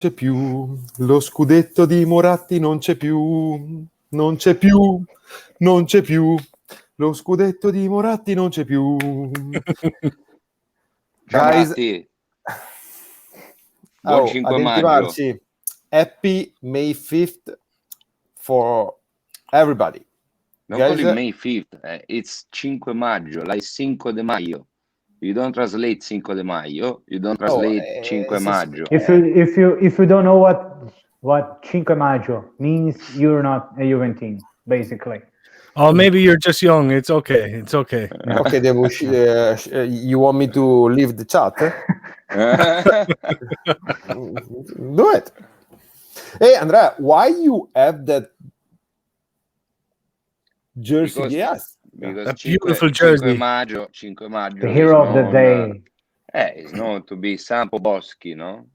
c'è più, lo scudetto di Moratti non c'è più, non c'è più, non c'è più, lo scudetto di Moratti non c'è più. Ciao Guys, Moratti, buon 5 ad maggio. attivarci. Happy May 5th for everybody. Non call it May 5th, it's 5 maggio, like 5 de Maio. You don't translate 5 de Maio, you don't translate 5 maggio. If you don't know what Cinque Maggio means, you're not a Juventine, basically. Oh, maybe you're just young. It's okay. It's okay. Okay, you want me to leave the chat? Do it. Hey, Andrea, why you have that jersey? Because a beautiful jersey. 5 maggio. The hero of the day. Is known to be Sampo Boschi, no?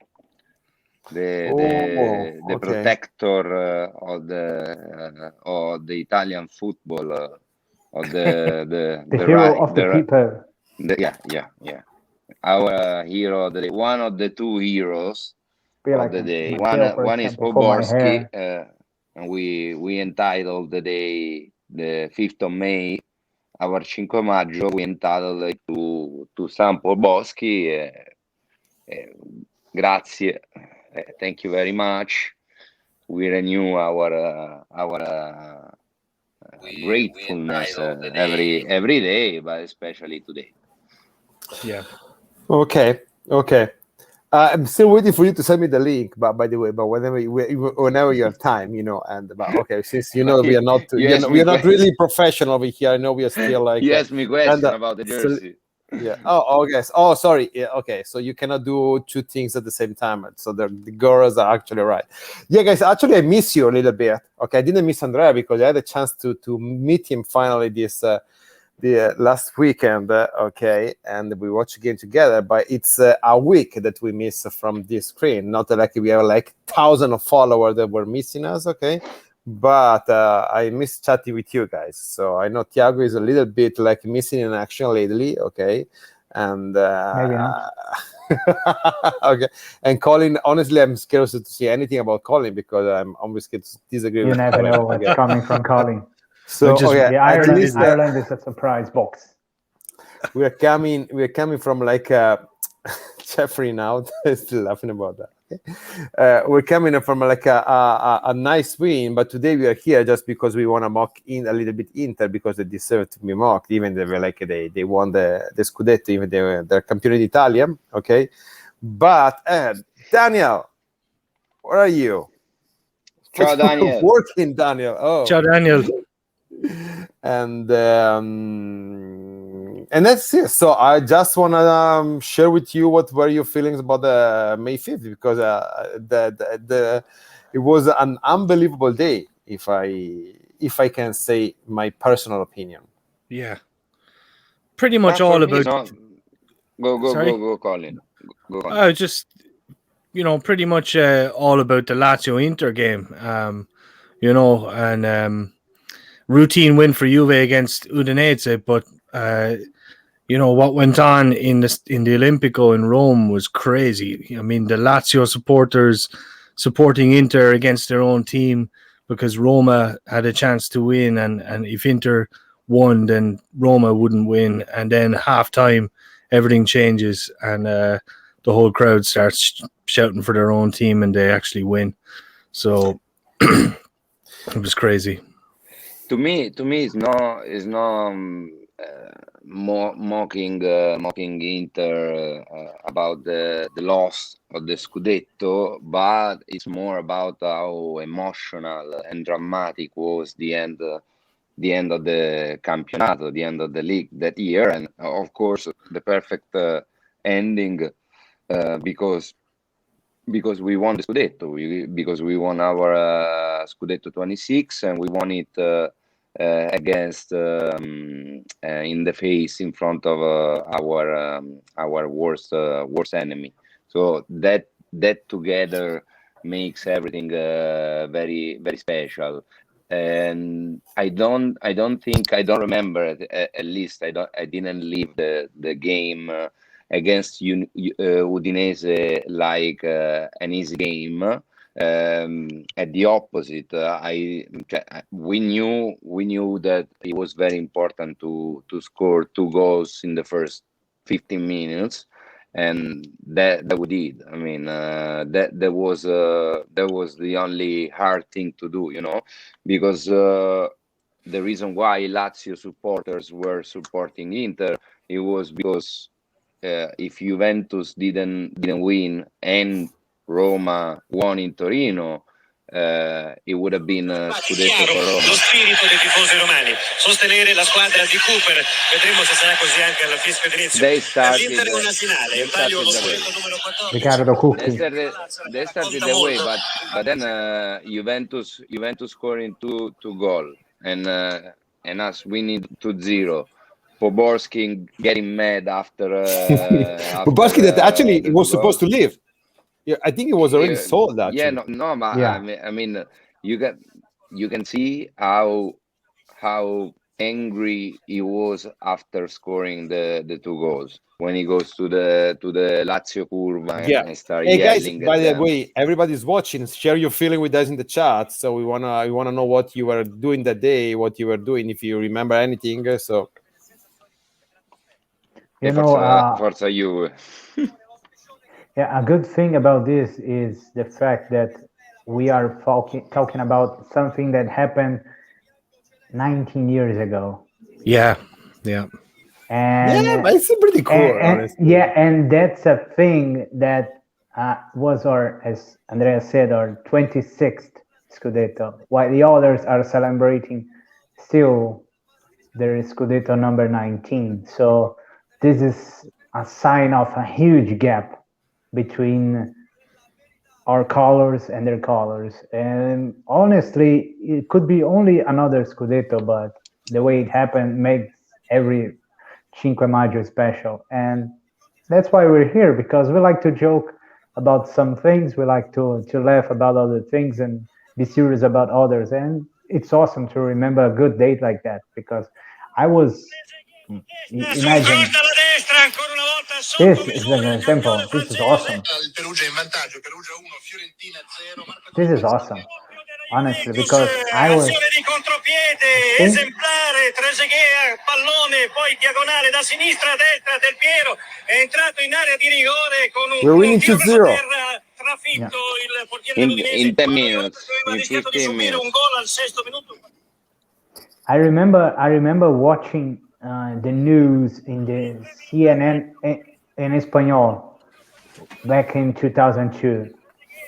The protector of the Italian football, of the hero of the people. Yeah. Our hero of the day, one of the two heroes of the day. One is Boschi, and we entitled the day the 5th of May. Our 5 maggio we entitled it to Sampo Boschi. Grazie. Thank you very much. We renew our gratefulness every day, but especially today. Yeah. Okay. I'm still waiting for you to send me the link. But by the way, whenever you have time, and okay, since we are not we are not really professional over here. I know we are still like. You asked me question about the jersey. Yeah. Oh, yes. Oh, sorry. Yeah, okay. So you cannot do two things at the same time. So the girls are actually right. Yeah, guys. Actually, I miss you a little bit. Okay, I didn't miss Andrea because I had a chance to meet him finally the last weekend. Okay, and we watched a game together. But it's a week that we miss from this screen. Not like we have like thousands of followers that were missing us. Okay. But I miss chatting with you guys. So I know Thiago is a little bit like missing in action lately, okay? And maybe not. okay. And Colin, honestly, I'm scared to see anything about Colin because I'm always scared to disagree with Colin. You never know what's coming from Colin. So okay, Ireland is a surprise box. We're coming from like Jeffrey now. Still laughing about that. We're coming from like a nice win, but today we are here just because we want to mock in a little bit Inter because they deserve to be mocked, even they won the Scudetto, even they're Campione d'Italia. Okay, but Daniel, where are you? Ciao, Daniel. Working, Daniel. Oh, ciao, Daniel. And that's it. So I just want to share with you what were your feelings about the May 5th because it was an unbelievable day, if I can say my personal opinion. Yeah, pretty much all about. Go, Colin. Go on. I just, pretty much all about the Lazio Inter game. And routine win for Juve against Udinese, but what went on in the Olimpico in Rome was crazy. I mean, the Lazio supporters supporting Inter against their own team because Roma had a chance to win, and if Inter won, then Roma wouldn't win. And then halftime, everything changes, and the whole crowd starts shouting for their own team, and they actually win. So it was crazy. To me, it's not mocking Inter about the loss of the Scudetto, but it's more about how emotional and dramatic was the end of the Campionato, the end of the league that year, and of course the perfect ending because we won the Scudetto, because we won our Scudetto 26, and we won it against in the face, in front of our worst enemy. So that together makes everything very, very special. And I don't remember, at least I didn't leave the game against Udinese like an easy game. At the opposite, we knew that it was very important to score 2 goals in the first 15 minutes, and that we did. I mean, that was the only hard thing to do, because the reason why Lazio supporters were supporting Inter, it was because if Juventus didn't win and Roma won in Torino, it would have been a scudetto for Roma. Lo spirito dei tifosi romani, sostenere la squadra di Cooper. Vedremo se sarà così anche alla fischio d'inizio. They started L'Inter è una finale, in palio lo scudetto numero 14. Riccardo Cucchi. They started the way, but then Juventus scoring two goal and us winning 2-0. Poborski getting mad after. Poborski that actually the was goal. supposed to leave. Yeah, I think it was already sold. Actually, Yeah, no, but Yeah. I mean, you can see how angry he was after scoring the 2 goals when he goes to the Lazio curva Yeah. and start Hey guys, yelling. by at the them. way, everybody's watching. Share your feeling with us in the chat. So we wanna know what you were doing that day, what you were doing, if you remember anything. So You know, Forza Juve. yeah, a good thing about this is the fact that we are talking about something that happened 19 years ago. Yeah. And yeah, but it's pretty cool. Honestly. and that's a thing that was our, as Andrea said, our 26th Scudetto, while the others are celebrating still their Scudetto number 19. So this is a sign of a huge gap between our colors and their colors. And honestly, it could be only another Scudetto, but the way it happened makes every Cinque Maggio special. And that's why we're here, because we like to joke about some things, we like to laugh about other things and be serious about others. And it's awesome to remember a good date like that, because I was, imagine, this is an example. This is awesome. This is awesome, honestly, because I was. Azione di contropiede, esemplare, Trezeguet, pallone, poi diagonale da sinistra a destra del Piero, è entrato in area di rigore con un We're winning tiro 2-0. per trafitto il portiere dell'Udinese. In 10 minutes, Aveva in rischiato di 15 subire minutes. un gol al 6° minuto. I remember watching the news in the CNN in Espanol back in 2002.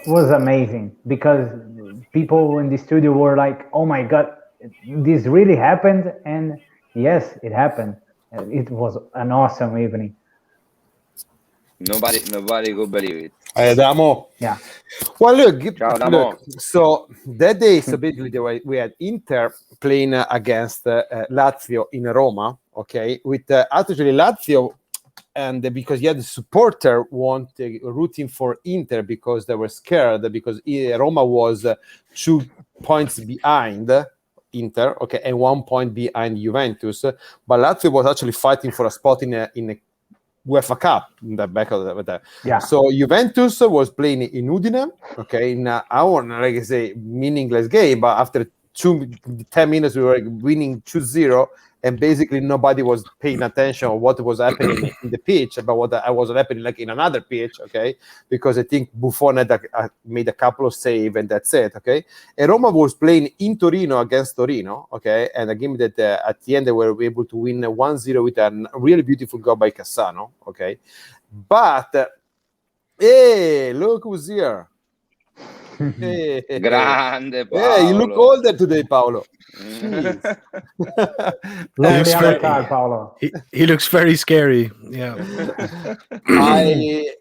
It was amazing because people in the studio were like, "Oh my God, this really happened!" And yes, it happened. It was an awesome evening. Nobody could believe it. Adamo. Yeah. Well, look, Ciao, Adamo. look. So that day, so basically, we had Inter playing against Lazio in Roma. Okay, with actually Lazio, and because the supporter rooting for Inter because they were scared because Roma was 2 points behind Inter, okay, and 1 point behind Juventus. But Lazio was actually fighting for a spot in a UEFA Cup in the back of that. Yeah. So Juventus was playing in Udine, okay, in I want to say meaningless game, but after 10 minutes we were winning 2-0, and basically nobody was paying attention on what was happening in the pitch, about what was happening like in another pitch, okay, because I think Buffon had made a couple of saves and that's it, okay. And Roma was playing in Torino against Torino, okay, and a game that at the end they were able to win 1-0 with a really beautiful goal by Cassano, okay. But hey, look who's here. Hey, Grande Paolo. yeah, you look older today, Paolo. Lovely very- avatar, Paolo. He looks very scary. Yeah. I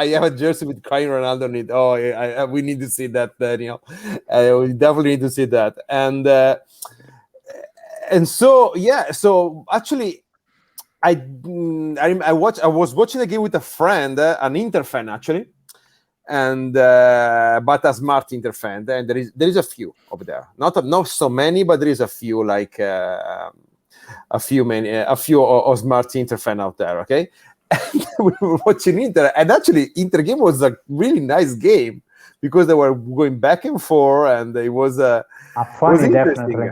have a jersey with crying Ronaldo on it. Oh, we need to see that, Daniel. We definitely need to see that. And so yeah, so actually, I was watching the game with a friend, an Inter fan actually, and but a smart Inter fan, and there is a few over there, not so many, but there is a few, like a few smart Inter fan out there, okay. we were watching Inter, and actually Inter game was a really nice game because they were going back and forth, and it was funny, interesting. definitely.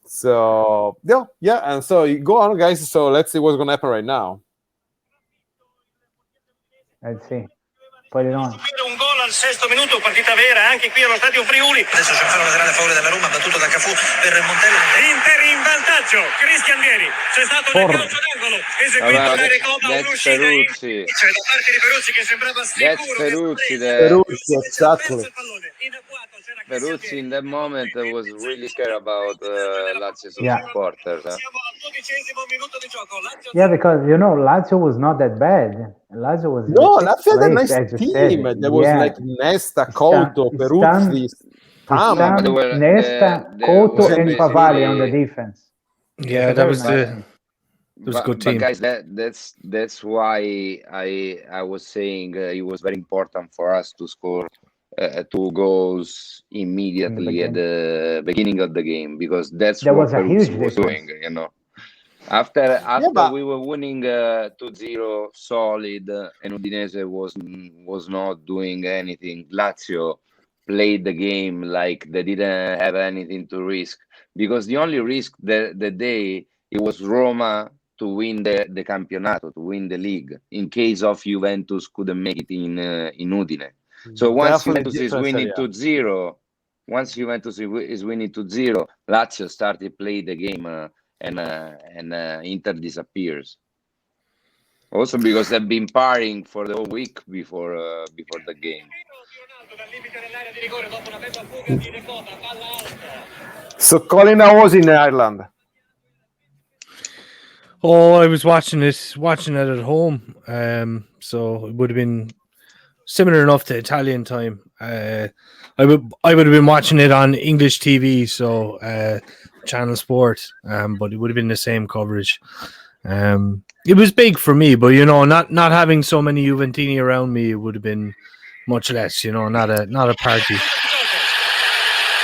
So yeah, and so you go on, guys. So let's see what's gonna happen right now. Let's see. Put it on. Un gol al 6° minuto, partita vera anche qui allo Stadio Friuli. Adesso c'è un fallo laterale a favore della Roma, battuto da Cafù per Montella. Inter in vantaggio. Cristian Vieri, c'è stato un calcio d'angolo, eseguito da Recoba, un'uscita Peruzzi. c'è da parte di Peruzzi che sembrava sicuro. Peruzzi, exactly. Peruzzi in that moment was really scared about Lazio supporters. Yeah, because Lazio was not that bad. Lazio was Lazio had a place, nice team. There was like Nesta, Couto, Peruzzi, Nesta, Couto, and Favali on the defense. Yeah, that was a good team. But guys, that's why I was saying it was very important for us to score 2 goals immediately at the beginning of the game, because that's what Peruzzi was doing, After we were winning 2-0 solid, and Udinese was not doing anything, Lazio played the game like they didn't have anything to risk, because the only risk that day it was Roma to win the Campionato, to win the league, in case of Juventus couldn't make it in Udine. So once Juventus is winning 2-0, Lazio started play the game and Inter disappears. Also because they've been partying for the whole week before the game. So Colin, I was in Ireland. Oh, I was watching it at home. So it would have been similar enough to Italian time. I would have been watching it on English TV, so Channel Sport, but it would have been the same coverage. It was big for me, but not having so many Juventini around me, it would have been much less. Not a party.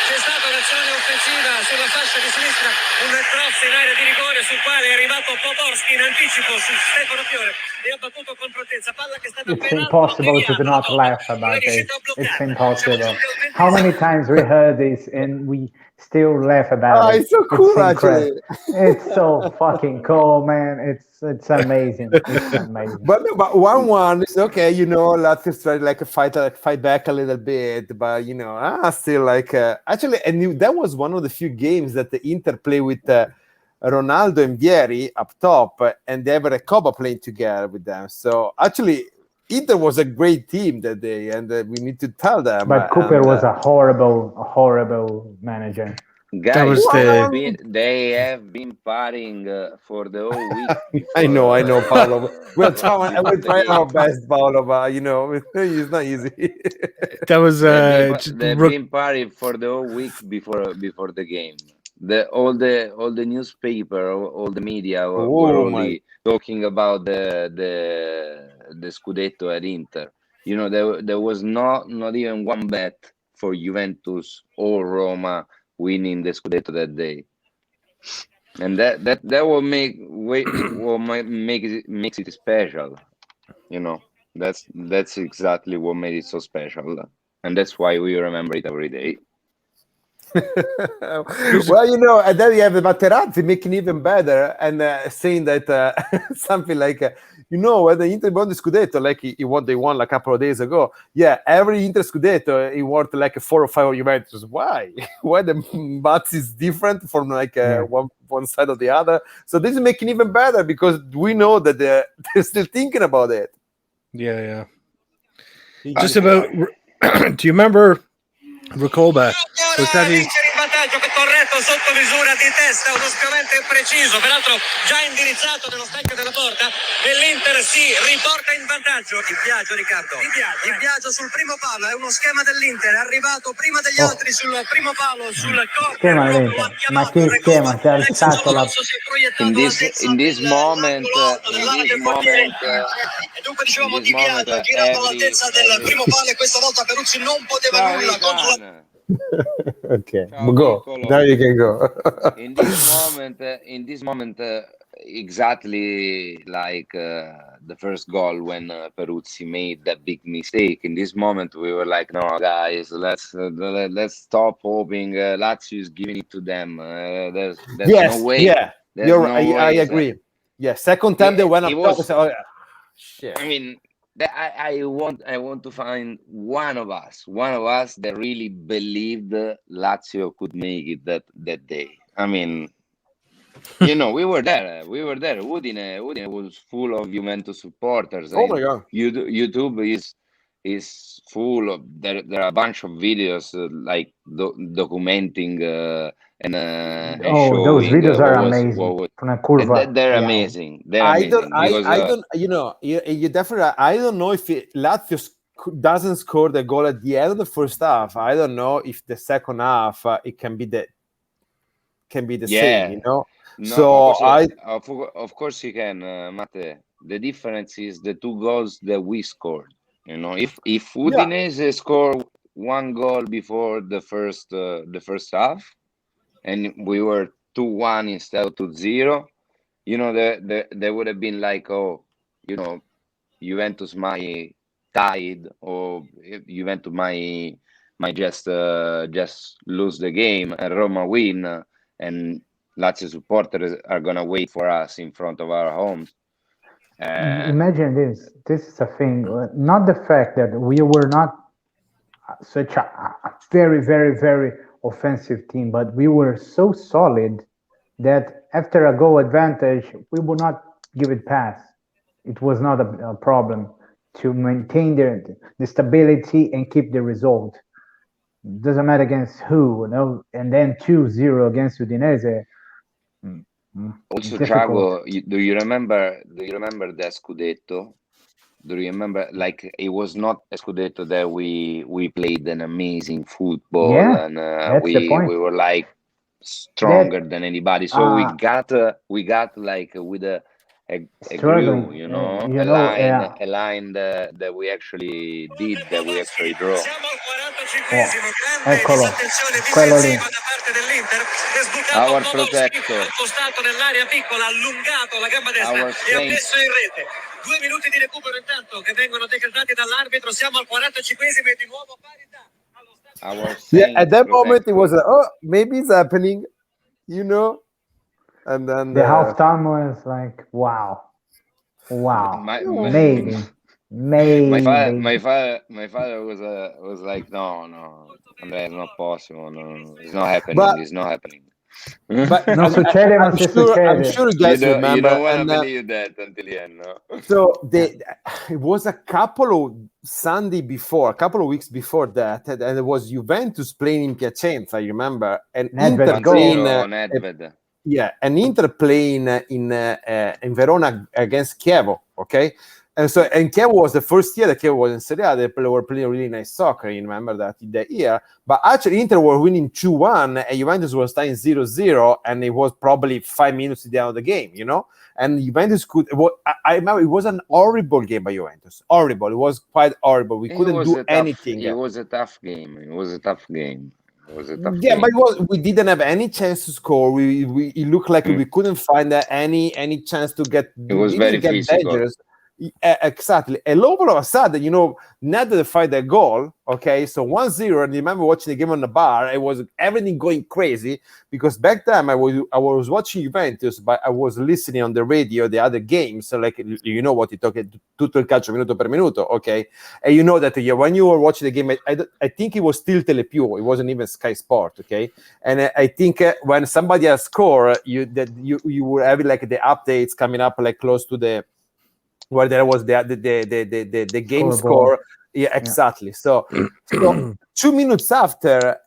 C'è stata un'azione offensiva sulla fascia di sinistra, un cross in area di rigore sul quale è arrivato Podolski in anticipo su Stefano Fiore e ha battuto con prontezza, palla che è stata It's impossible to not laugh about it. It's impossible. How many times we heard this and we still laugh about it? It's so cool, actually. It's so fucking cool, man. It's amazing. It's amazing. But 1-1 is okay, Lazio tried like fight back a little bit, but still like actually, and that was one of the few games that the Inter play with Ronaldo and Vieri up top, and they have Recoba playing together with them. So actually, Inter was a great team that day, and we need to tell them. But Cooper was a horrible manager. Guys, they have been partying for the whole week. I know, Paolo. We're trying our best, Paolo, but it's not easy. That was they've been partying for the whole week before the game. All the newspaper, all the media were only talking about the Scudetto at Inter. There was not even one bet for Juventus or Roma winning the Scudetto that day, and that will makes it special. That's exactly what made it so special, and that's why we remember it every day. Well, and then you have the Materazzi making even better and saying that something like, when the Inter won the Scudetto, like they won a couple of days ago. Yeah, every Inter Scudetto, it worth like 4 or 5 Juventus. Why? Why the Mazzi is different from one side or the other? So this is making even better because we know that they're still thinking about it. Yeah. Just about. Do you remember Recoba? Was that his? Corretto sotto misura di testa, uno scavante preciso, peraltro già indirizzato nello specchio della porta, e l'Inter si riporta in vantaggio. Il Biagio, Riccardo. Il Biagio sul primo palo, è uno schema dell'Inter, è arrivato prima degli altri sul primo palo, sul corner. Ma che schema? Ti ha alzato la... In this moment, e dunque dicevamo Di Biagio, girato all'altezza del primo palo, e questa volta Peruzzi non poteva nulla contro la... Okay, go. Now you can go. In this moment, exactly like the first goal when Peruzzi made that big mistake. In this moment, we were like, "No, guys, let's stop hoping Lazio is giving it to them. There's no Yes, way. yeah, There's you're. no I way." agree. Yeah, second time they went It up top. I was. said, "Oh yeah, shit." I mean, I want to find one of us that really believed Lazio could make it that day. I mean, we were there. We were there. Udine was full of Juventus supporters, Oh my and god. YouTube is full of there are a bunch of videos like documenting and Oh, those showing videos are what amazing. was, From a and curva. they're Yeah. amazing. They're I don't. amazing because I don't. You definitely. I don't know if Lazio doesn't score the goal at the end of the first half. I don't know if the second half it can be the same. yeah. You know. No, So I. of course you can, Mate. The difference is the two goals that we scored. If Yeah. Udinese scored one goal before the first half, and we were 2-1 instead of 2-0, there would have been like, oh, Juventus might tied, or Juventus might just lose the game and Roma win, and Lazio supporters are gonna wait for us in front of our homes. Imagine this. This is a thing. Not the fact that we were not such a very, very, very offensive team, but we were so solid that after a goal advantage, we would not give it pass. It was not a problem to maintain the stability and keep the result. Doesn't matter against who, and then 2-0 against Udinese. Also, Difficult. Thiago, do you remember? The Scudetto? Do you remember? Like, it was not a Scudetto that we played an amazing football, Yeah, and that's the point. we were like stronger That than anybody. So we got like with a glue, struggling, a line that we actually did, that we actually draw. Siamo al 45esimo, grande eccolo, disattenzione quello lì. difensiva da parte dell'Inter, è sbucato Our Podolski, protector. accostato nell'area piccola, allungato la gamba destra Our e ha saint. messo in rete. 2 minuti di recupero intanto che vengono decretati dall'arbitro, siamo al 45esimo e di nuovo parità. Our Yeah. saint At that moment, it was protector. oh, maybe it's happening. And then The halftime was like, wow, maybe, My father, maybe. my father was like, no, Andrea, it's not possible. No, it's not happening. But It's not happening. but Non succede, ma I'm se sure succede. you guys you remember. don't want to And believe that until the end, no? so it was a couple of Sunday before, a couple of weeks before that, and it was Juventus playing in Piacenza. You remember, and Nedved Inter goal. playing. 1-0 Nedved. Yeah, and Inter playing in Verona against Chievo. Okay, and Chievo was the first year that Chievo was in Serie A. They were playing really nice soccer. You remember that year. But actually, Inter were winning 2-1, and Juventus was tying 0-0, and it was probably 5 minutes at the end of the game. And Juventus could. I remember it was an horrible game by Juventus. Horrible. It was quite horrible. We couldn't do anything. It was a tough game. It was a tough game. Yeah, but we didn't have any chance to score. It looked like we couldn't find any chance to get. It was very physical. Dangerous. Exactly. And all of a sudden, Nedved find a goal. Okay, so 1-0, and I remember watching the game on the bar. It was everything going crazy because back then I was watching Juventus, but I was listening on the radio the other games. So like what you talk tutto il calcio minuto per minuto. Okay, and you know that when you were watching the game, I think it was still Telepiù. It wasn't even Sky Sport. Okay, and I think when somebody has scored, you were having like the updates coming up like close to the. Where there was the game score. Yeah, exactly. So 2 minutes after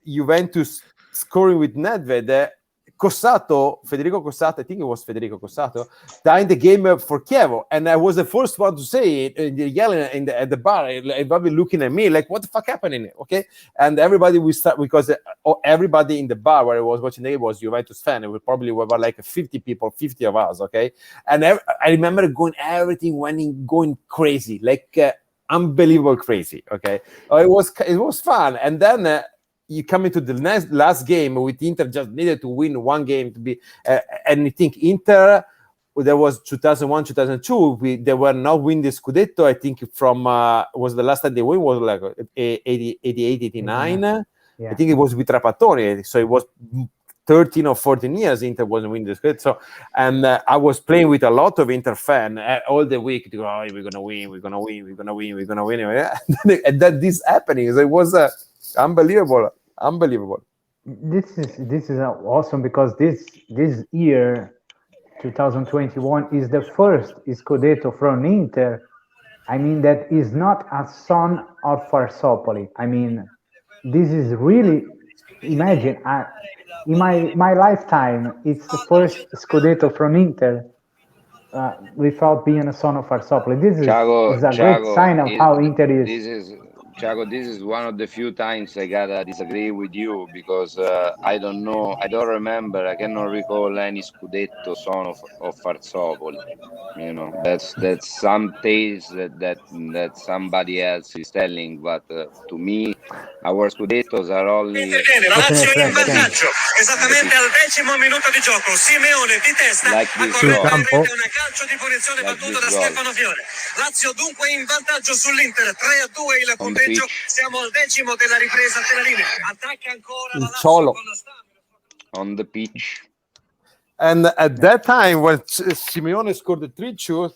Juventus scoring with Nedved, Federico Cossato, I think it was Federico Cossato, tied the game for Chievo. And I was the first one to say it, yelling at the bar, everybody looking at me like, what the fuck happening? Okay. And everybody will start, because everybody in the bar where I was watching the game was Juventus fan. And we probably were like 50 people, 50 of us. Okay. And I remember everything going crazy, like unbelievable crazy. Okay. It was fun. And then, you come into the last game with Inter just needed to win one game to be, and I think Inter there was 2001, 2002. They were not winning the Scudetto. I think from was the last time they won was like 88, 89. Yeah. I think it was with Trapattoni. So it was 13 or 14 years Inter wasn't winning the Scudetto. And I was playing with a lot of Inter fan all the week. To go, oh, we're gonna win, we're gonna win, we're gonna win, we're gonna win. And that this happening. So it was unbelievable. This is awesome because this year 2021 is the first Scudetto from Inter. I mean, that is not a son of Farsopoli. I mean, this is really, imagine, in my lifetime, it's the first Scudetto from Inter without being a son of Farsopoli. This is a great sign of how Inter is. This is one of the few times I gotta disagree with you because I don't know, I don't remember, I cannot recall any Scudetto son of Farsopoli. You know, that's some tales that somebody else is telling, but to me, our Scudettos are only. Interviene, la Lazio in vantaggio, esattamente al 10° minuto di gioco. Simeone di testa Like a this correre goal. in rete una calcio di punizione Like battuto this da goal. Stefano Fiore. Lazio dunque in vantaggio sull'Inter, 3-2 il punteggio. Siamo al 10° della ripresa della linea. Attacca ancora la Lazio Cholo. con la stamina. On the pitch. And at that time, when Simeone scored the 3-2,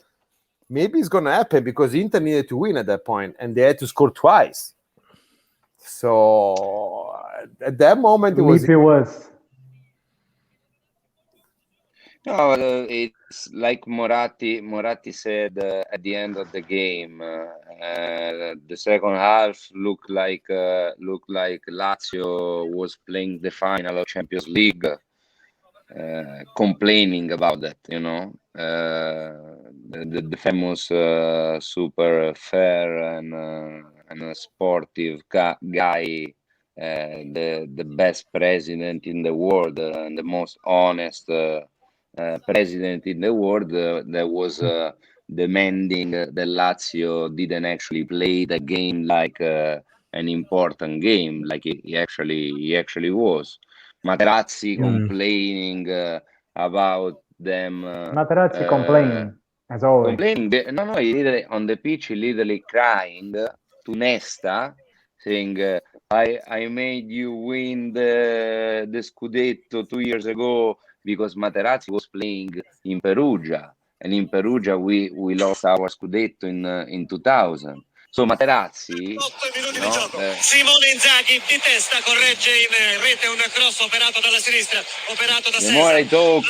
maybe it's going to happen because Inter needed to win at that point, and they had to score twice. So at that moment, it was. No, it's like Moratti said at the end of the game. The second half looked like Lazio was playing the final of Champions League. Complaining about that, you know, the famous super fair and sportive guy, the best president in the world and the most honest president in the world that was demanding that Lazio didn't actually play the game like an important game, like he actually was. Materazzi complaining about them. Materazzi complaining, as always. Complaining. No, he literally, on the pitch, he literally crying to Nesta, saying, I made you win the Scudetto 2 years ago because Materazzi was playing in Perugia. And in Perugia, we lost our Scudetto in 2000. So Materazzi, 8 minuti di gioco. Simone Inzaghi di testa corregge in rete un cross operato dalla sinistra, operato da Cesar. La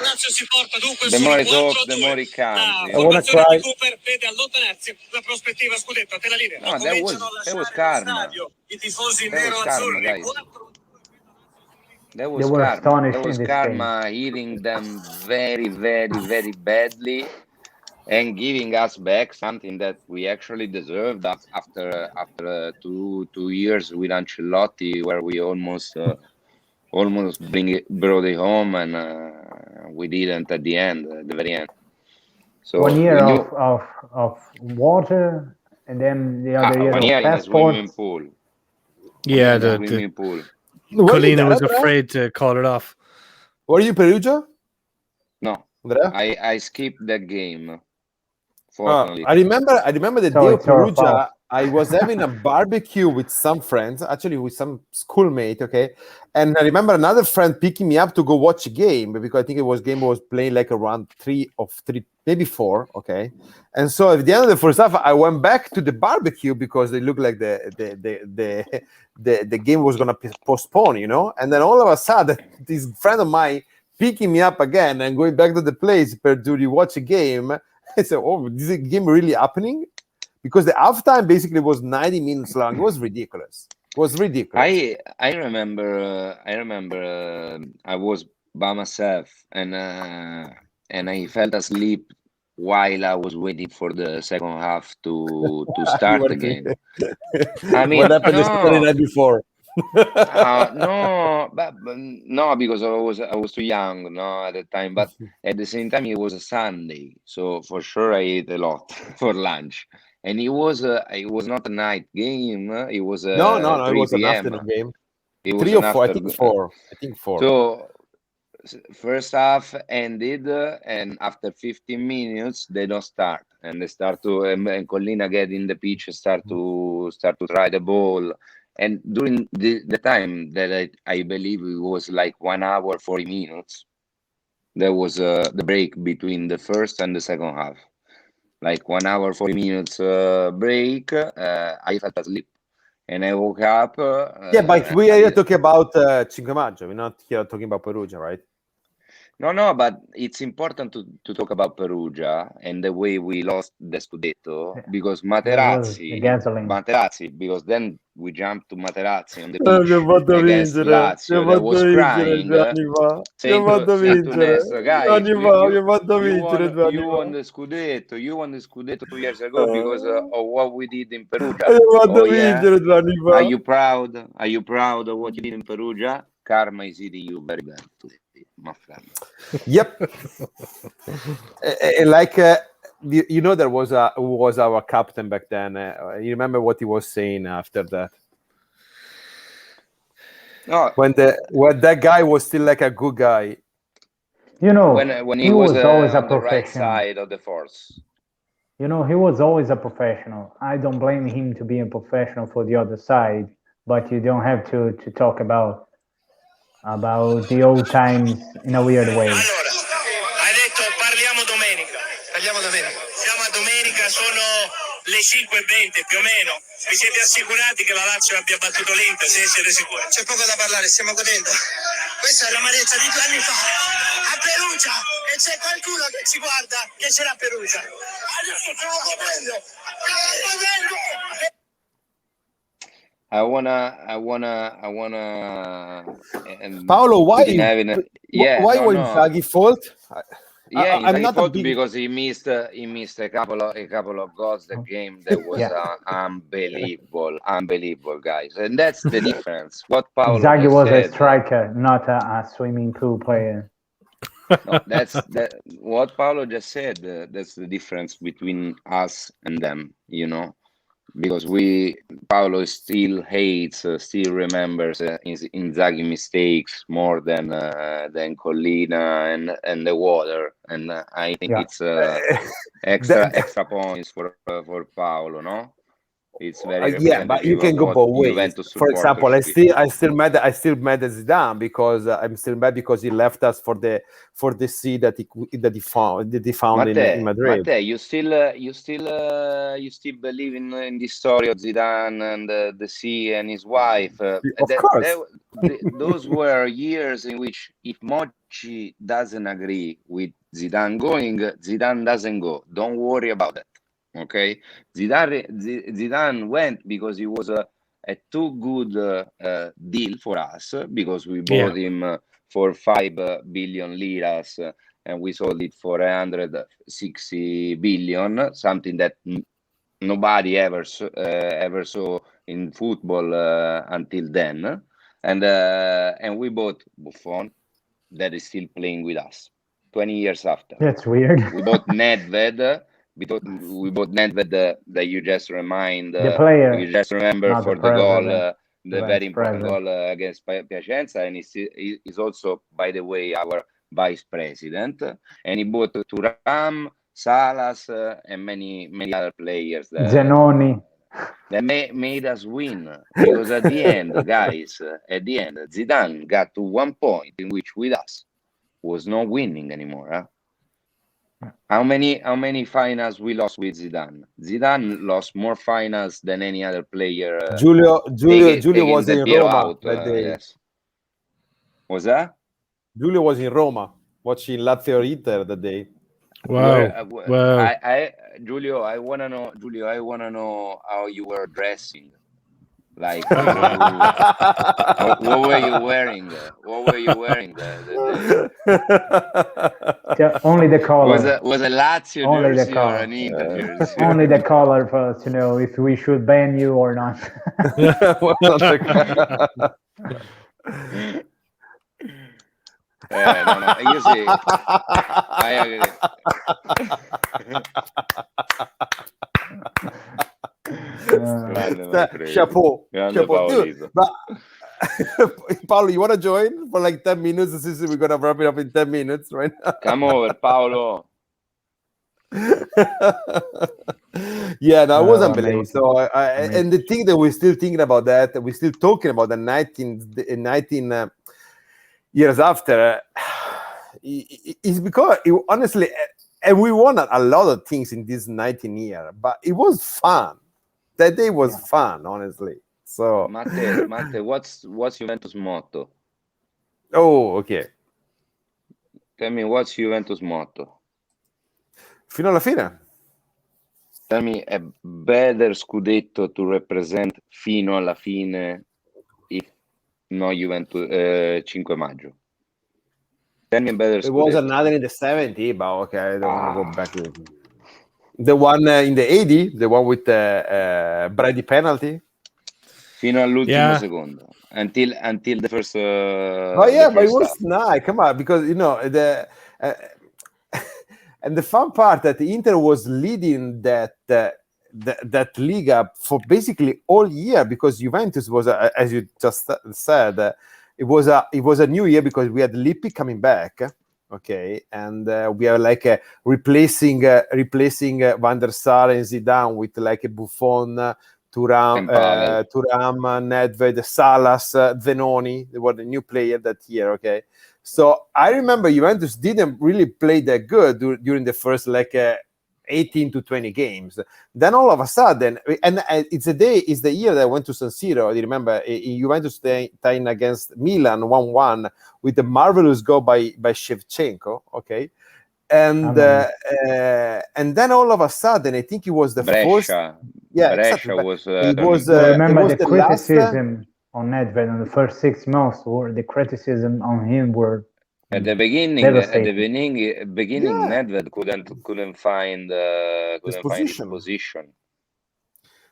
Lazio si porta dunque sul 4-2. La formazione di Cooper vede allontanarsi la prospettiva Scudetto. A te la linea. No, that was karma. I tifosi nero-azzurri. That was karma hitting them very, very, very badly. And giving us back something that we actually deserved after 2 years with Ancelotti, where we almost brought it home, and we didn't at the end, at the very end. So 1 year of water, and then the other year 1 year of in a swimming passports. pool. Yeah, the swimming pool. Colina was afraid to call it off. Were you Perugia? No, I skipped that game. I remember the day of Perugia. I was having a barbecue with some friends, actually with some schoolmate, okay? And I remember another friend picking me up to go watch a game because I think game was playing like around 3, maybe 4, okay? And so at the end of the first half, I went back to the barbecue because it looked like the game was gonna postpone, you know? And then all of a sudden, this friend of mine picking me up again and going back to the place to watch a game. I said, "Oh, is the game really happening?" Because the halftime basically was 90 minutes long. It was ridiculous. I remember. I was by myself, and I fell asleep while I was waiting for the second half to start again. I mean, what happened the night before? No, but no, because I was too young, no, at the time. But at the same time, it was a Sunday, so for sure I ate a lot for lunch. And it was not a night game. It was a no, 3 it was PM. an afternoon game. It was 3 or 4, I think 4. So first half ended, and after 15 minutes they don't start, and they start to and Collina get in the pitch and start to try the ball. And during the time that I believe it was like 1 hour 40 minutes, there was the break between the first and the second half, like 1 hour 40 minutes break. I fell asleep and I woke up. Yeah, but we are talking about Cinque Maggio. We're not here talking about Perugia, right? No, but it's important to talk about Perugia and the way we lost the Scudetto, because Materazzi, because then we jumped to Materazzi on the pitch against Lazio that was crying, saying to Nesta, guys, you won the Scudetto, 2 years ago because of what we did in Perugia. Oh yeah, are you proud of what you did in Perugia? Karma is eating you very well today, my friend. Yep. Like there was who was our captain back then. You remember what he was saying after that? No, when that guy was still like a good guy. When he was always a on the right professional. side of the force. He was always a professional. I don't blame him to be a professional for the other side, but you don't have to talk about the old times in a weird way. Allora, hai detto parliamo domenica. Siamo a domenica, sono le 5:20 più o meno. Vi siete assicurati che la Lazio abbia battuto l'Inter? Se siete sicuri? C'è poco da parlare, stiamo godendo. Questa è l'amarezza di 2 anni fa a Perugia, e c'è qualcuno che ci guarda che ce l'ha a Perugia. Adesso stiamo godendo. Paolo, why was no. Inzaghi fault? Yeah, I'm not fault because he missed a couple of goals the game that was unbelievable, guys, and that's the difference. What Paolo Inzaghi was said, a striker, not a swimming pool player. No, what Paolo just said. That's the difference between us and them, because Paolo still hates, still remembers Inzaghi mistakes more than Collina and the water, and I think it's extra points for Paolo, no? It's very but you can go both ways. For example, I still mad at Zidane because I'm still mad because he left us for the sea that he found in Madrid. Matteo, you still believe in the story of Zidane and the sea and his wife? Of course. Those were years in which if Mochi doesn't agree with Zidane going, Zidane doesn't go. Don't worry about that. Okay, Zidane went because he was a too good deal for us, because we bought him for 5 billion liras and we sold it for 160 billion, something that nobody ever saw in football until then, and we bought Buffon, that is still playing with us 20 years after. That's weird. We bought Nedved. We bought Nedved that you just the player. You just remember for the goal, the very important goal against Piacenza, and he's also, by the way, our vice president. And he bought Thuram, Salas, and many other players. Zanoni. That made us win, because at the end, guys, Zidane got to one point in which with us was not winning anymore. Huh? How many finals we lost with Zidane? Zidane lost more finals than any other player. Julio was in Roma that day. Yes. Was that? Julio was in Roma watching Lazio Inter that day. Wow. Julio, I wanna know how you were dressing. Like, what were you wearing? Only the color. Was a Lazio jersey or an Inter jersey? Only the color for us to know if we should ban you or not. No, you see, I agree. Chapeau. Dude, but Paolo, you want to join for like 10 minutes? Since we're gonna wrap it up in 10 minutes, right? Come over, Paolo. Yeah, that was Oh, unbelievable. amazing. So, Amazing. and the thing that we're still thinking about that, we're still talking about the 19 years after, is because honestly, and we won a lot of things in this 19 year, but it was fun. That day was fun, honestly. So, Matte, what's Juventus motto? oh, okay. Tell me, what's Juventus motto? Fino alla fine. Tell me a better scudetto to represent fino alla fine, if no Juventus 5 maggio. Tell me a better It was scudetto. another in the 70, but okay, I don't want to go back. The one in the 80, the one with the Brady penalty. Fino all'ultimo Yeah. secondo, until the first. Oh yeah, the but it first was half. nice. Come on, because the and the fun part that the Inter was leading that Liga for basically all year, because Juventus was, as you just said, it was a new year because we had Lippi coming back. Okay, and we are like replacing Van der Sar and Zidane with like a Buffon, Thuram, And Pavel. Nedved, Salas, Zenoni. They were the new player that year. Okay, so I remember Juventus didn't really play that good during the first like 18 to 20 games. Then all of a sudden, and it's the year that I went to San Siro. I remember Juventus tying against Milan 1-1 with the marvelous goal by Shevchenko. Okay. And then all of a sudden, I think it was the first. Yeah, Brescia exactly. was. It was. I remember it was the last. criticism on Nedved in the first 6 months, or the criticism on him were At the beginning, devastating. Yeah. Nedved couldn't find his position.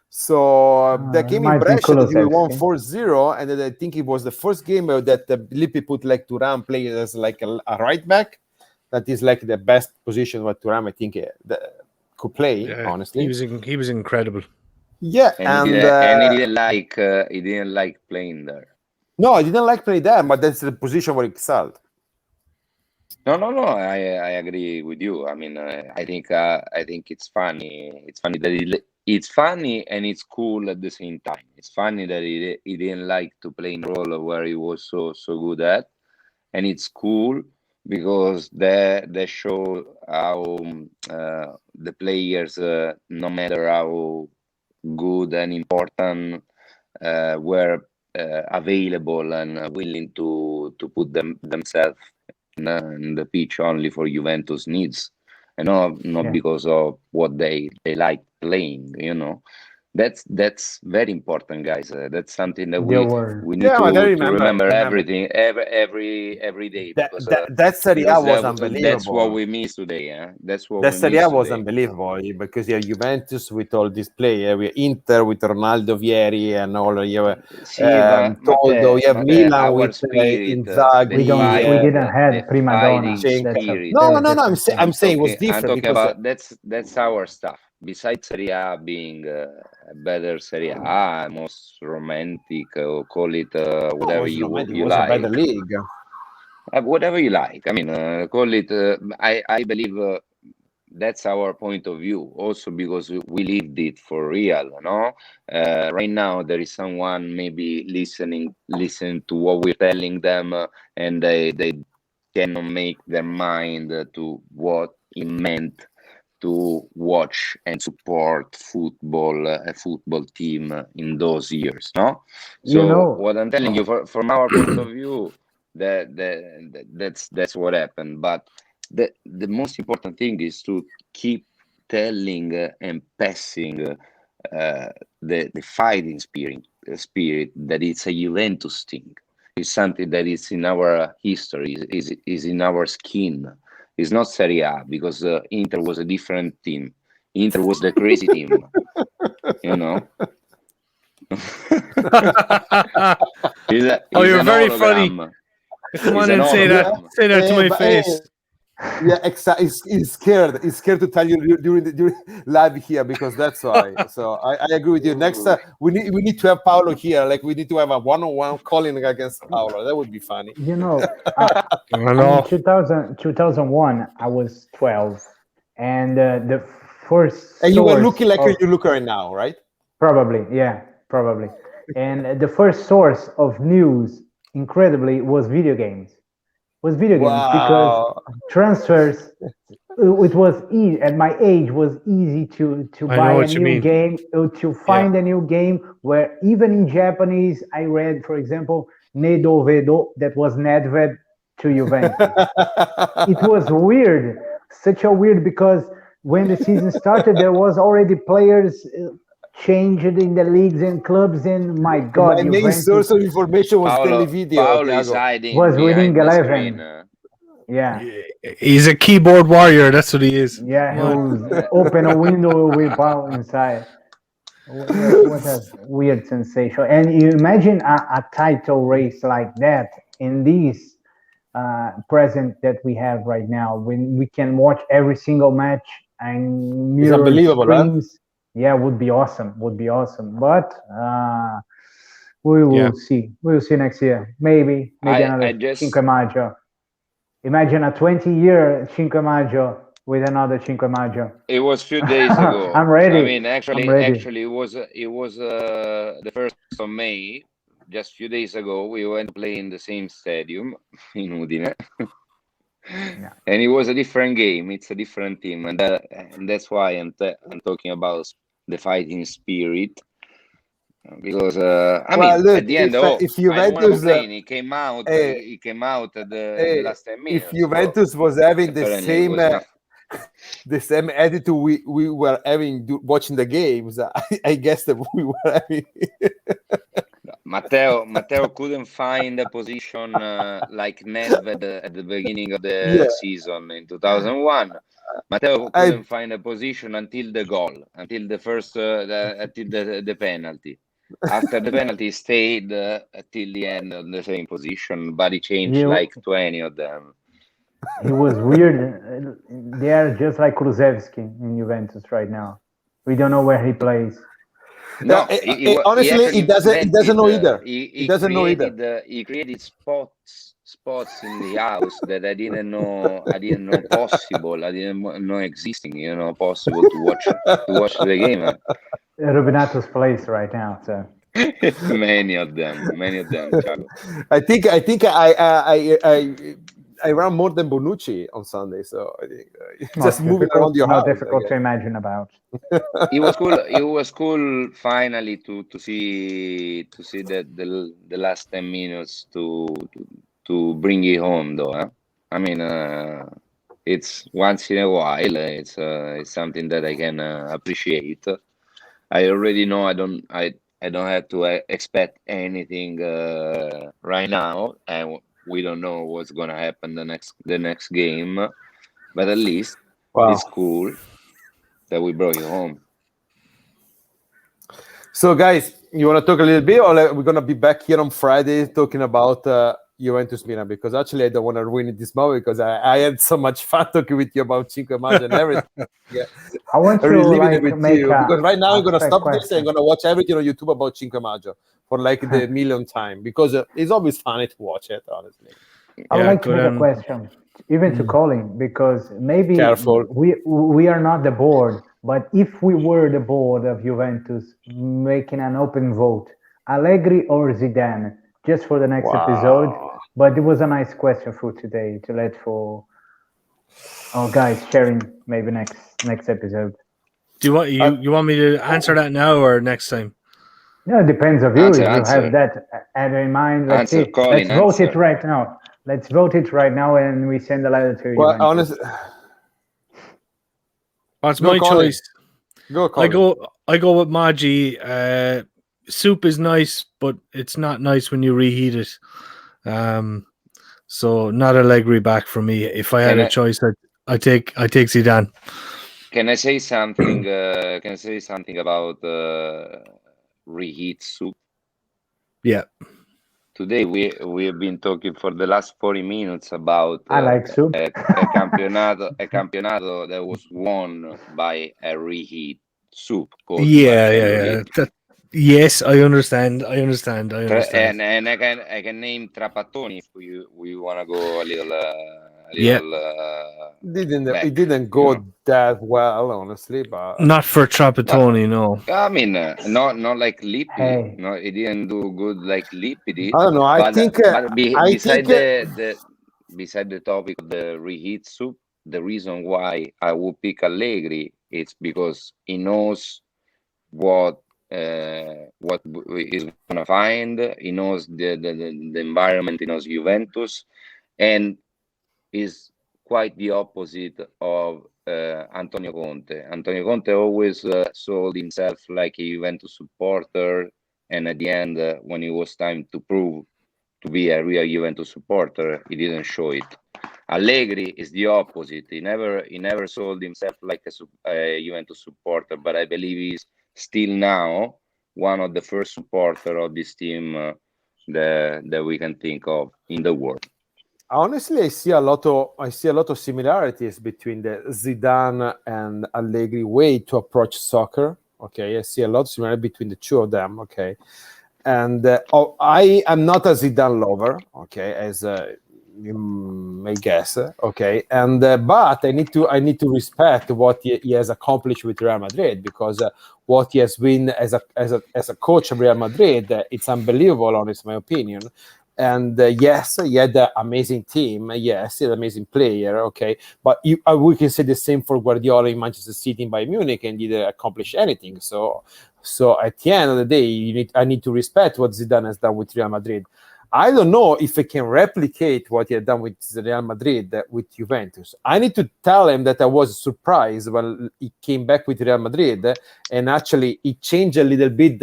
So that game in Brescia that we won Kulusevski. 4-0, and then I think it was the first game that Lippi put like Thuram play as like a right back. That is like the best position what Thuram I think could play. Yeah, honestly, he was incredible. Yeah, and he didn't like playing there. No, I didn't like playing there, but that's the position where he excelled. No. I agree with you. I mean, I think it's funny. It's funny that it's funny and it's cool at the same time. It's funny that he didn't like to play in a role where he was so good at, and it's cool because they show how the players, no matter how good and important, were available and willing to put themselves in the pitch only for Juventus needs, and not because of what they like playing. That's very important, guys. That's something that we need to remember everything every day, because that Serie A was unbelievable. That's what we miss today. That's what that we Serie A miss was today. unbelievable, because you have Juventus with all these players, we have Inter with Ronaldo, Vieri, and all. You have Toldo, you have Milan with Inzaghi. We didn't have prima donna. I'm saying it was different. I'm talking about that's our stuff. Besides Serie A being a better Serie A, most romantic, or call it whatever you like. A better league. Whatever you like. I mean, call it. I believe that's our point of view. Also because we lived it for real. No, right now there is someone maybe listening to what we're telling them, and they cannot make their mind to what it meant to watch and support a football team in those years. No, so what I'm telling you, from our point of view, that's what happened. But the most important thing is to keep telling and passing the fighting spirit that it's a Juventus thing. It's something that is in our history, is in our skin. It's not Serie A, because Inter was a different team. Inter was the crazy team. You're very funny. Come on and say that to my face. Yeah, exactly. He's scared. He's scared to tell you during live here because that's why. So I agree with you. Next, we need to have Paolo here. Like we need to have a one-on-one calling against Paolo. That would be funny. You know, I in know. 2001, I was 12, and the first And you were source looking like of you look right now, right? probably, yeah, probably, and the first source of news, incredibly, was video games. Was video games because Wow. transfers. It was easy at my age. Was easy to I know buy a what you new mean. game, to Yeah. find a new game. Where even in Japanese, I read, for example, Nedovedo, that was Nedved to Juventus. It was weird, such a weird, because when the season started, there was already players changed in the leagues and clubs, and my My God, main source Juventus of information was Televideo, Paolo is Tiago. hiding was winning behind the screen. 11. Yeah, He's a keyboard warrior. That's what he is. yeah, Come he on. was open a window with Paul inside. What a weird sensation. And you imagine a title race like that in this present that we have right now, when we can watch every single match and It's mirrored unbelievable, huh? streams. Yeah, would be awesome. Would be awesome. But we Yeah. will see. We will see next year. Maybe I another Cinque just Maggio. Imagine a 20-year Cinque Maggio with another Cinque Maggio. It was few days ago. I'm I ready. mean, I'm ready. actually, it was the 1st of May. Just few days ago, we went to play in the same stadium in Udine, Yeah. and it was a different game. It's a different team, and that's why I'm talking about the fighting spirit. Because I Well, mean, look, at the end, if I don't want to Juventus, complain. He came out. eh, He came out at the eh, last 10 if minutes. So Juventus was having apparently, it was enough. the same attitude we were having watching the games, I guess that we were having. Matteo couldn't find a position like Nedved at the beginning of the Yeah, season in 2001. Matteo I couldn't find a position until the goal, until the first, until the penalty. After the penalty, he stayed till the end on the same position, but he changed You like 20 of them. He was weird. They are just like Kulusevski in Juventus right now. We don't know where he plays. No, he honestly, actually it doesn't invented. know either. He, It he doesn't know either. created. He created spots in the house that I didn't know. I didn't know possible. I didn't know existing. Possible to watch the game. Rubinato's place right now. So Many of them, Thiago. I think I ran more than Bonucci on Sunday, so I think just moving around your not house. difficult to imagine about. It was cool. It was cool finally to see the last 10 minutes to bring it home though. Huh? I mean, it's once in a while. It's something that I can appreciate. I already know I don't have to expect anything right now, and we don't know what's gonna happen the next game. But at least Wow. it's cool that we brought you home. So, guys, you want to talk a little bit, or we're gonna be back here on Friday talking about Juventus Milan? Because actually, I don't want to ruin it this moment because I had so much fun talking with you about Cinque Maggio and everything. Yeah. I want to Reliving it with make you because right now I'm gonna abstract stop this question. and I'm gonna watch everything on YouTube about Cinque Maggio for like the millionth time because it's always funny to watch it. Honestly, I would Yeah, like to go make a down. question, even to Colin, because maybe Careful. we are not the board, but if we were the board of Juventus, making an open vote, Allegri or Zidane, just for the next episode. But it was a nice question for today to let for our guys sharing maybe next episode. Do you want me to answer that now or next time? No, it depends of you. If you Answer. have that in mind, let's Answer, see. Colin, Let's vote it answer. right now. Let's vote it right now, and we send a letter to well, Juventus. honestly, Well, it's Go, my Colin. choice. go Colin. I go with Maggi. Soup is nice, but it's not nice when you reheat it. So not Allegri back for me. If I had a choice, I take Zidane. Can I say something? Can I say something about reheat soup? Yeah. Today we have been talking for the last 40 minutes about I like soup. a campionato that was won by a reheat soup caused by Yeah, a yeah, yeah. reheat. Yes, I understand. I understand. I understand. And I can name Trapattoni if we want to go a Yeah, little It back, didn't you go know. that well, honestly, but not for But Trapattoni, no. I mean, not like Lippi. Hey, No, he didn't do good like Lippi I did. don't know. But I beside think the topic of the reheat soup, the reason why I would pick Allegri it's because he knows what is gonna find. He knows the environment. He knows Juventus, and is quite the opposite of Antonio Conte. Antonio Conte always sold himself like a Juventus supporter, and at the end, when it was time to prove to be a real Juventus supporter, he didn't show it. Allegri is the opposite. He never sold himself like a Juventus supporter, but I believe he's still now one of the first supporter of this team that we can think of in the world. honestly, I see a lot of similarities between the Zidane and Allegri way to approach soccer. Okay, I see a lot of similarity between the two of them. Okay, and I am not a Zidane lover. Okay, as you may guess. Okay, and but I need to respect what he has accomplished with Real Madrid, because what he has been as a coach of Real Madrid, it's unbelievable, honestly, my opinion. And yes, he had an amazing team. Yes, he's an amazing player. Okay, but we can say the same for Guardiola in Manchester City and Bayern Munich, and didn't accomplish anything. So at the end of the day, I need to respect what Zidane has done with Real Madrid. I don't know if he can replicate what he had done with Real Madrid with Juventus. I need to tell him that I was surprised when he came back with Real Madrid, and actually he changed a little bit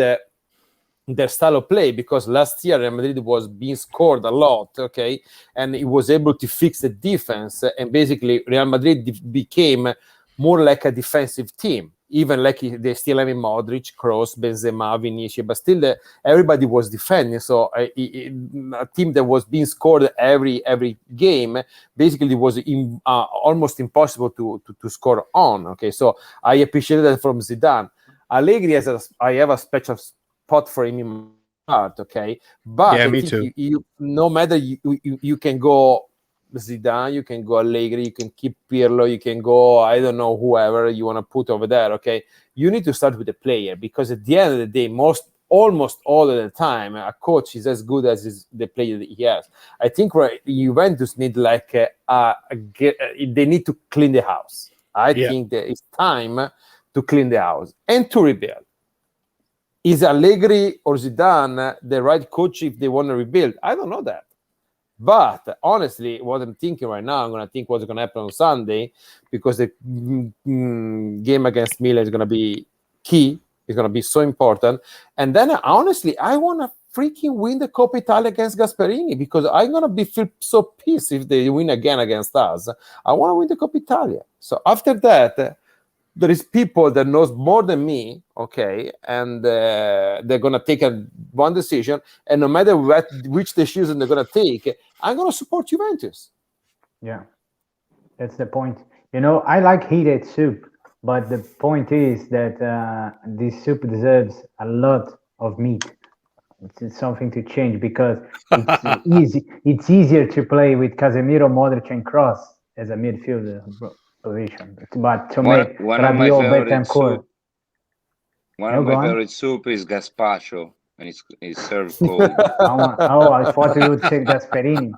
their style of play, because last year Real Madrid was being scored a lot, okay, and he was able to fix the defense, and basically Real Madrid became more like a defensive team, even like they still having Modric, Kroos, Benzema, Vinicius, but still everybody was defending. So a team that was being scored every game basically was almost impossible to score on. Okay, so I appreciate that from Zidane. Allegri I have a special spot for him in my heart, okay? But Yeah, I me think too. you no matter you can go Zidane, you can go Allegri, you can keep Pirlo, you can go, I don't know, whoever you want to put over there, okay? You need to start with the player, because at the end of the day, almost all of the time, a coach is as good as the player that he has. I think Juventus need they need to clean the house. I Yeah. think that it's time to clean the house and to rebuild. Is Allegri or Zidane the right coach if they want to rebuild? I don't know that. But honestly, what I'm thinking right now, I'm going to think what's going to happen on Sunday, because the game against Milan is going to be key. It's going to be so important. And then honestly, I want to freaking win the Coppa Italia against Gasperini, because I'm going to feel so pissed if they win again against us. I want to win the Coppa Italia. So after that, there is people that knows more than me, okay, and they're gonna take one decision, and no matter which decision they're gonna take, I'm gonna support Juventus. Yeah, that's the point. I like heated soup, but the point is that this soup deserves a lot of meat. It's something to change, because it's easy. It's easier to play with Casemiro, Modric, and Kroos as a midfielder position. But to One make one of my Rabiot, favorite Betancourt, soup. One of go my on. favorite soup is gazpacho, and it's served cold. I thought you would say Gasperini,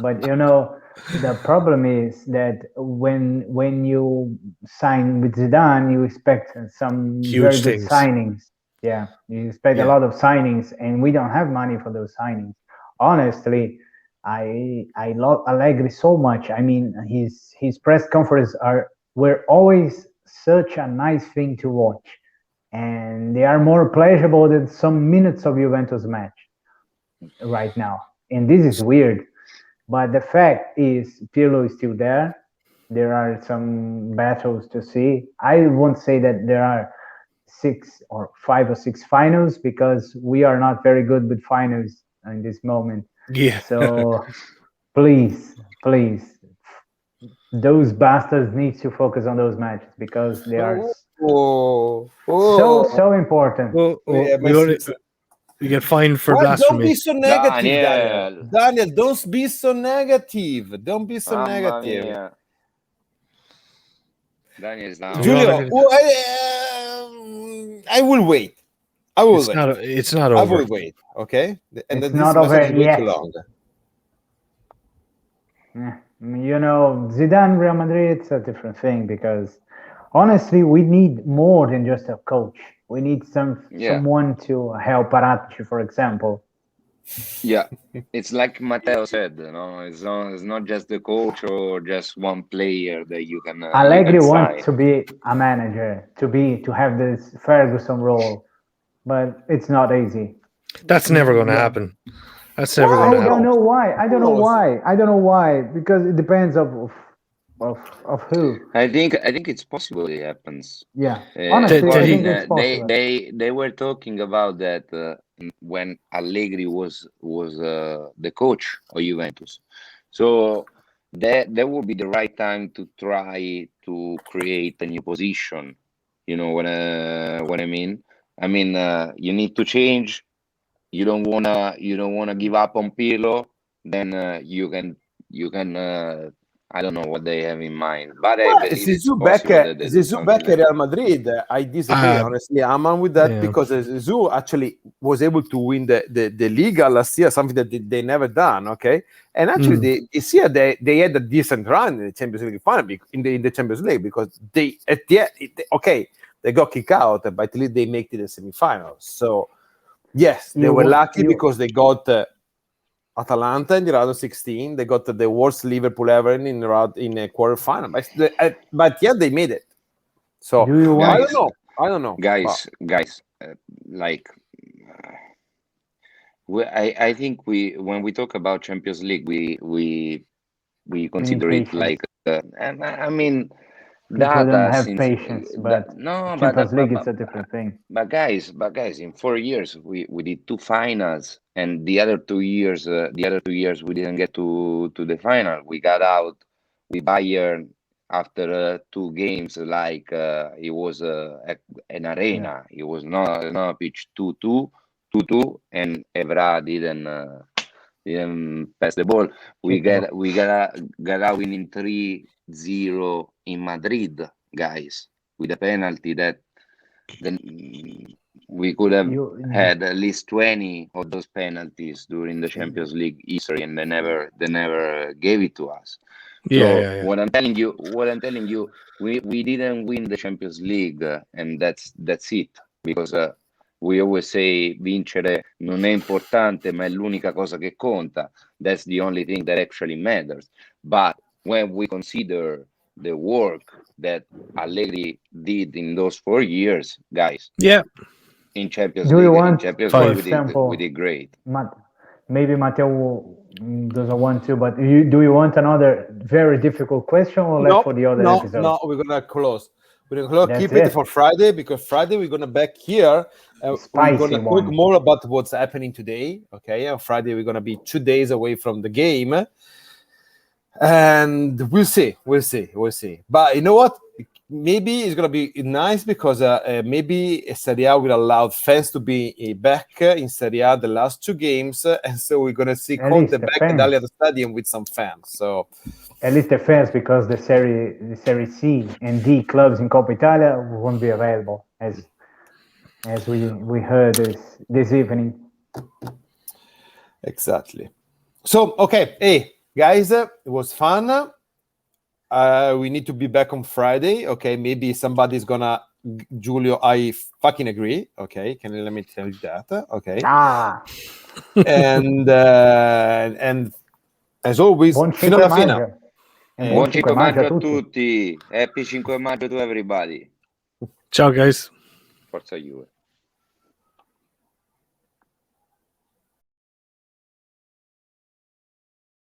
but the problem is that when you sign with Zidane, you expect some very Huge good things. signings. Yeah, you expect a Yeah. lot of signings, and we don't have money for those signings. Honestly, I love Allegri so much. I mean, his press conferences were always such a nice thing to watch, and they are more pleasurable than some minutes of Juventus match right now. And this is weird, but the fact is Pirlo is still there. There are some battles to see. I won't say that there are 5 or 6 finals, because we are not very good with finals in this moment. Yeah. So please, those bastards need to focus on those matches because they are so important. Yeah, my We sister. get fined for What? Don't blasphemy. be so negative, Daniel. Daniel. Daniel, don't be so negative. Don't be so Mamma negative. mia. Daniel is down. Giulio, I will wait. I will It's wait. not. It's not I over. will wait. Okay, and It's then not this over message is way yet. too long. You know, Zidane, Real Madrid, it's a different thing because honestly, we need more than just a coach. We need someone to help Paratici, for example. Yeah, it's like Matteo said, it's not just the coach or just one player that you can Allegri sign. wants to be a manager, to have this Ferguson role, but it's not easy. That's never going to happen. That's never going to happen. I don't know why. Because it depends of who. I think it's possible it happens. Yeah, honestly, I think it's possible. They were talking about that when Allegri was the coach of Juventus. So that would be the right time to try to create a new position. You know what I mean? I mean, you need to change. You don't wanna give up on Pirlo. Then you can. I don't know what they have in mind, but I believe it's Zizou back, possible that they do Zizou something back like at that. Real Madrid. I disagree. Honestly, I'm on with that because Zizou actually was able to win the Liga last year, something that they never done. Okay, and actually this year they had a decent run in the Champions League final in the Champions League because they at the end, they got kicked out, but at least they make it the semifinals. So yes, they were lucky because they got. Atalanta in the round of 16. They got the worst Liverpool ever in a quarterfinal, but yeah, they made it. So I don't know, guys. Like, I think when we talk about Champions League, we consider it like, and I mean, people don't have patience, but Champions League is a different thing. But guys, in 4 years we did 2 finals, and the other 2 years we didn't get to the final. We got out with Bayern after 2 games, like it was an arena. It was not a pitch 2-2, and Evra didn't pass the ball. We got out winning 3-0 in Madrid, guys, with a penalty that then we could have had at least 20 of those penalties during the Champions League history, and they never gave it to us. So what I'm telling you, we didn't win the Champions League, and that's it, because we always say vincere non è importante, ma è l'unica cosa che conta. That's the only thing that actually matters. But when we consider the work that Allegri did in those 4 years, guys, in Champions League, we did great. Maybe Matteo doesn't want to, but do you want another very difficult question, or let's for the other episode? No, we're gonna close. We're gonna keep it for Friday, because Friday we're gonna back here. We're gonna talk more about what's happening today. Okay, on Friday we're gonna be 2 days away from the game, and we'll see. But you know what? Maybe it's gonna be nice because maybe Serie A will allow fans to be back in Serie A the last 2 games, and so we're gonna see Conte back at Allianz Stadium with some fans. So at least the fans, because the Serie C and D clubs in Coppa Italia won't be available, as we heard this evening. Exactly. So okay, hey guys, it was fun. We need to be back on Friday. Okay, maybe somebody's gonna. Giulio, I fucking agree. Okay, let me tell you that. Okay. And as always, fino alla fine. Buon 5 maggio a tutti. Happy 5 maggio to everybody. Ciao guys. Forza Juve.